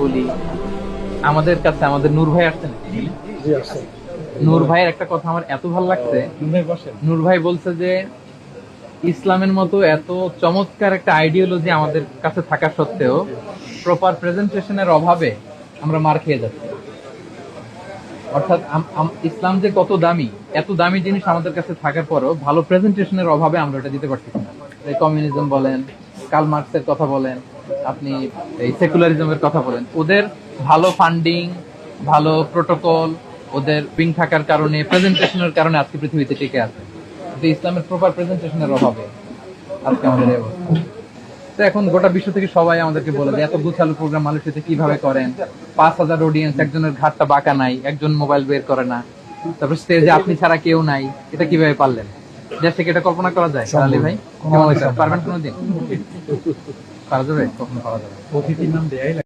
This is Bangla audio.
বলি, আমাদের কাছে আমাদের নূর ভাই আসছেন। নূর ভাইয়ের একটা কথা আমার এত ভালো লাগছে। নূর ভাই বলছে যে ইসলামের মতো এত চমৎকার একটা আইডিওলজি আমাদের কাছে থাকা সত্ত্বেও প্রপার প্রেজেন্টেশনের অভাবে আমরা মার খেয়ে যাচ্ছি। অর্থাৎ ইসলাম যে কত দামি, এত দামি জিনিস আমাদের কাছে থাকার পরও ভালো প্রেজেন্টেশনের অভাবে আমরা এটা দিতে পারছি না। এই কমিউনিজম বলেন, কার্ল মার্কসের কথা বলেন, আপনি এই সেকুলারিজমের কথা বলেন, ওদের ভালো ফান্ডিং, ভালো প্রোটোকল, ওদের উইং থাকার কারণে, প্রেজেন্টেশনের কারণে আজকে পৃথিবীতে টিকে আছে। কিন্তু ইসলামের প্রপার প্রেজেন্টেশনের অভাবে আজকে আমাদের এই অবস্থা। তো এখন গোটা বিশ্ব থেকে সবাই আমাদেরকে বলে যে এত গুছালো প্রোগ্রাম মালয়েশিয়াতে কিভাবে করেন, 5,000 অডিয়েন্স, একজনের ঘাটটা বাঁকা নাই, একজন মোবাইল বের করে না, তারপর স্টেজে আপনি ছাড়া কেউ নাই, এটা কিভাবে পারলেন? দেশ থেকে এটা কল্পনা করা যায়? আলী ভাই কেমন হয়েছে? পারবেন কোনোদিন? পারা যাবে? কখনো পারা যাবে? অতিথির নাম দেয়াই